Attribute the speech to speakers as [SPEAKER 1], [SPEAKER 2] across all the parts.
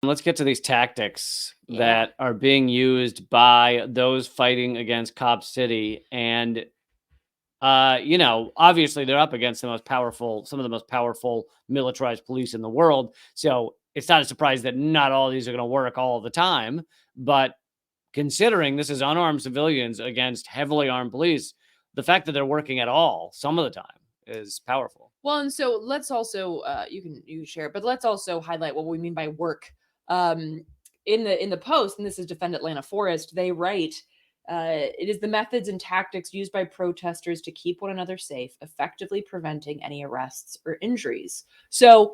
[SPEAKER 1] Let's get to these tactics that are being used by those fighting against Cop City. And, obviously they're up against some of the most powerful militarized police in the world. So it's not a surprise that not all of these are going to work all the time. But considering this is unarmed civilians against heavily armed police, the fact that they're working at all some of the time is powerful.
[SPEAKER 2] Well, and so let's also you can share, but let's also highlight what we mean by work. In the post, and this is Defend Atlanta Forest, they write, it is the methods and tactics used by protesters to keep one another safe, effectively preventing any arrests or injuries. So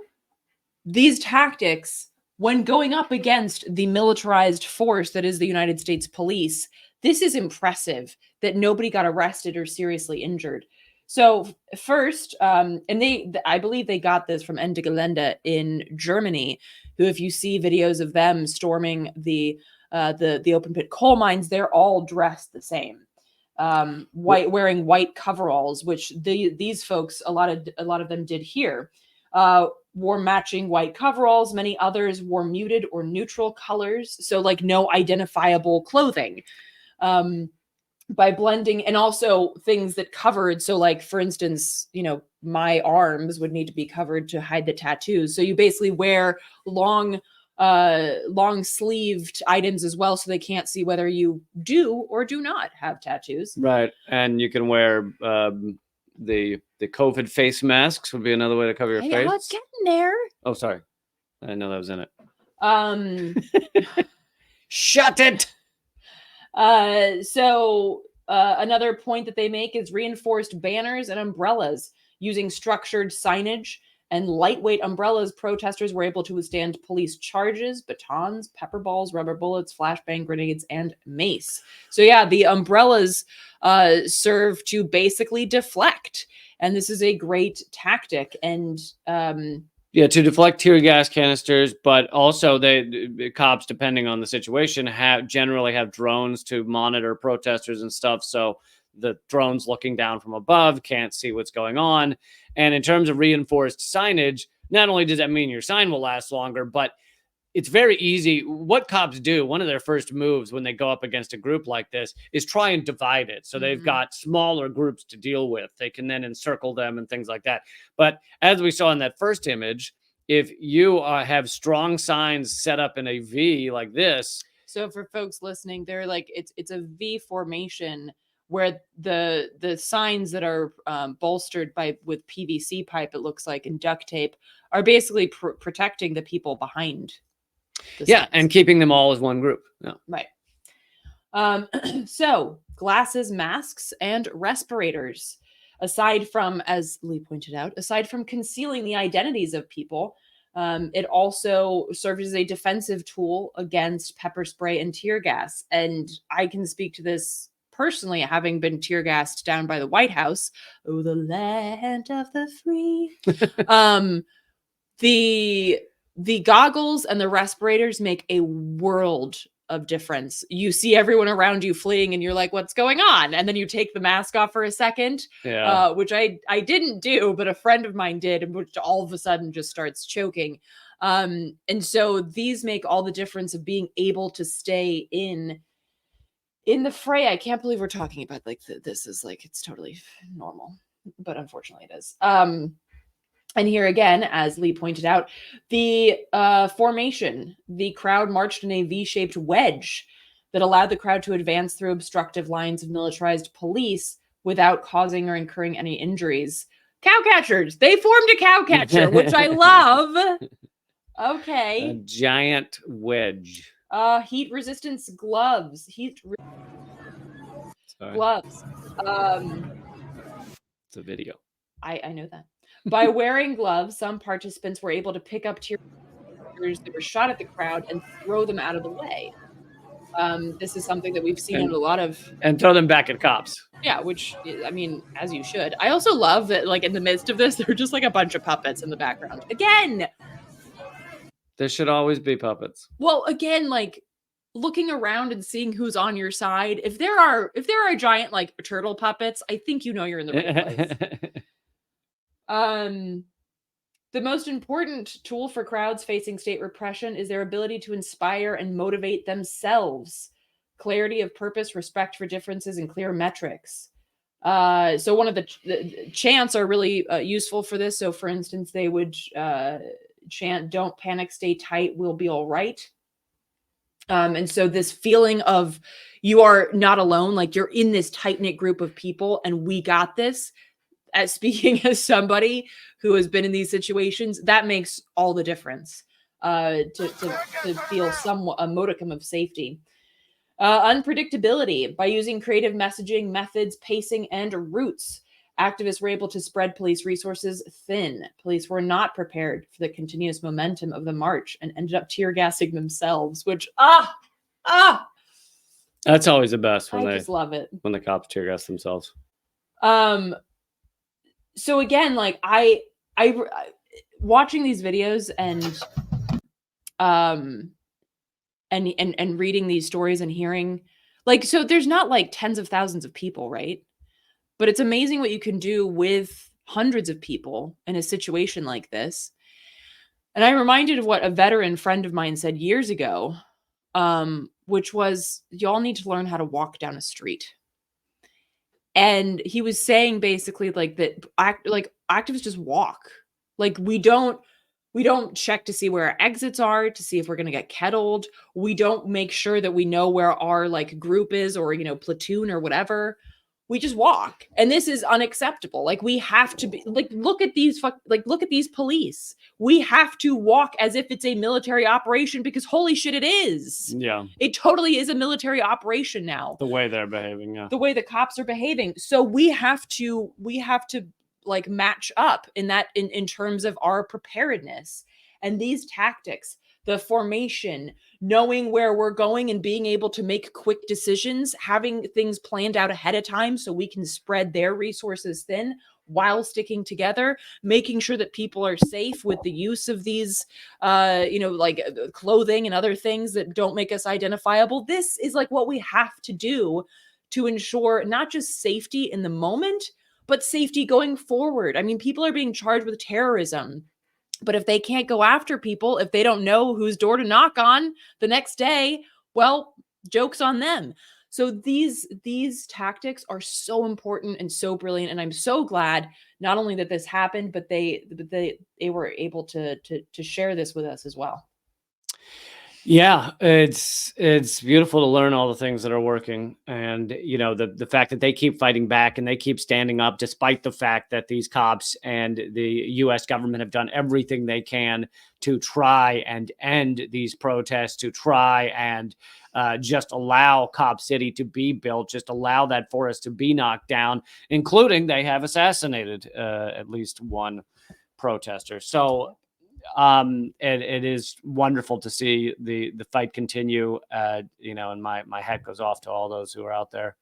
[SPEAKER 2] these tactics, when going up against the militarized force that is the United States Police, this is impressive that nobody got arrested or seriously injured. So first, and I believe they got this from Ende Gelände in Germany, who, if you see videos of them storming the open pit coal mines, they're all dressed the same, wearing white coveralls, which these folks, a lot of them did here. Wore matching white coveralls. Many others wore muted or neutral colors, so like no identifiable clothing. By blending, and also things that covered. So like, for instance, my arms would need to be covered to hide the tattoos. So you basically wear long sleeved items as well, so they can't see whether you do or do not have tattoos.
[SPEAKER 1] Right. And you can wear the COVID face masks would be another way to cover your face.
[SPEAKER 2] Let's get in there.
[SPEAKER 1] Oh, sorry. I didn't know that was in it. Shut it.
[SPEAKER 2] So another point that they make is reinforced banners and umbrellas. Using structured signage and lightweight umbrellas, protesters were able to withstand police charges, batons, pepper balls, rubber bullets, flashbang grenades, and mace. So yeah, the umbrellas serve to basically deflect. And this is a great tactic. And
[SPEAKER 1] to deflect tear gas canisters, but also the cops, depending on the situation, generally have drones to monitor protesters and stuff. So the drones looking down from above can't see what's going on. And in terms of reinforced signage, not only does that mean your sign will last longer, but it's very easy. What cops do, one of their first moves when they go up against a group like this, is try and divide it. So they've got smaller groups to deal with. They can then encircle them and things like that. But as we saw in that first image, if you have strong signs set up in a V like this.
[SPEAKER 2] So for folks listening, they're like, it's a V formation where the signs that are bolstered with PVC pipe, it looks like, and duct tape, are basically protecting the people behind.
[SPEAKER 1] And keeping them all as one group. Yeah.
[SPEAKER 2] Right. So glasses, masks, and respirators. Aside from, as Lee pointed out, aside from concealing the identities of people, it also serves as a defensive tool against pepper spray and tear gas. And I can speak to this personally, having been tear gassed down by the White House. Oh, the land of the free. The goggles and the respirators make a world of difference. You see everyone around you fleeing and you're like, what's going on? And then you take the mask off for a second, which I didn't do, but a friend of mine did, and which all of a sudden just starts choking. And so these make all the difference of being able to stay in the fray. I can't believe we're talking about like this is like, it's totally normal, but unfortunately it is. And here again, as Lee pointed out, the formation, the crowd marched in a V-shaped wedge that allowed the crowd to advance through obstructive lines of militarized police without causing or incurring any injuries. Cowcatchers, they formed a cowcatcher, which I love. Okay.
[SPEAKER 1] A giant wedge.
[SPEAKER 2] Heat resistance gloves. Gloves.
[SPEAKER 1] It's a video.
[SPEAKER 2] I know that. By wearing gloves, some participants were able to pick up tear that were shot at the crowd and throw them out of the way. This is something that we've seen in a lot of...
[SPEAKER 1] And throw them back at cops.
[SPEAKER 2] Yeah, which, I mean, as you should. I also love that, like, in the midst of this, there are just, like, a bunch of puppets in the background. Again!
[SPEAKER 1] There should always be puppets.
[SPEAKER 2] Well, again, like, looking around and seeing who's on your side. If there are giant, like, turtle puppets, I think you know you're in the right place. The most important tool for crowds facing state repression is their ability to inspire and motivate themselves. Clarity of purpose, respect for differences, and clear metrics. So one of the chants are really useful for this. So, for instance, they would chant, "Don't panic, stay tight, we'll be all right." And so this feeling of you are not alone, like you're in this tight knit group of people, and we got this. As speaking as somebody who has been in these situations, that makes all the difference to feel somewhat a modicum of safety. Unpredictability. By using creative messaging, methods, pacing, and routes, activists were able to spread police resources thin. Police were not prepared for the continuous momentum of the march and ended up tear gassing themselves, which,
[SPEAKER 1] That's always the best when
[SPEAKER 2] I just love it.
[SPEAKER 1] when the cops tear gas themselves.
[SPEAKER 2] So again, like I watching these videos and reading these stories and hearing, like, so there's not like tens of thousands of people, right? But it's amazing what you can do with hundreds of people in a situation like this. And I'm reminded of what a veteran friend of mine said years ago, which was, y'all need to learn how to walk down a street. And he was saying basically like that activists just walk. Like we don't check to see where our exits are, to see if we're going to get kettled. We don't make sure that we know where our like group is or, platoon or whatever. We just walk. And this is unacceptable. Like we have to be like, look at these police. We have to walk as if it's a military operation, because holy shit, it is.
[SPEAKER 1] Yeah.
[SPEAKER 2] It totally is a military operation now.
[SPEAKER 1] The way they're behaving, yeah.
[SPEAKER 2] The way the cops are behaving. So we have to like match up in that in terms of our preparedness. And these tactics, the formation, knowing where we're going and being able to make quick decisions, having things planned out ahead of time so we can spread their resources thin while sticking together, making sure that people are safe with the use of these, clothing and other things that don't make us identifiable. This is like what we have to do to ensure not just safety in the moment, but safety going forward. I mean, people are being charged with terrorism. But if they can't go after people, if they don't know whose door to knock on the next day, well, joke's on them. So these tactics are so important and so brilliant. And I'm so glad not only that this happened, but they were able to share this with us as well.
[SPEAKER 1] Yeah, it's beautiful to learn all the things that are working, and the fact that they keep fighting back and they keep standing up despite the fact that these cops and the U.S. government have done everything they can to try and end these protests, to try and just allow Cop City to be built, just allow that forest to be knocked down, including they have assassinated at least one protester. So it is wonderful to see the fight continue, and my hat goes off to all those who are out there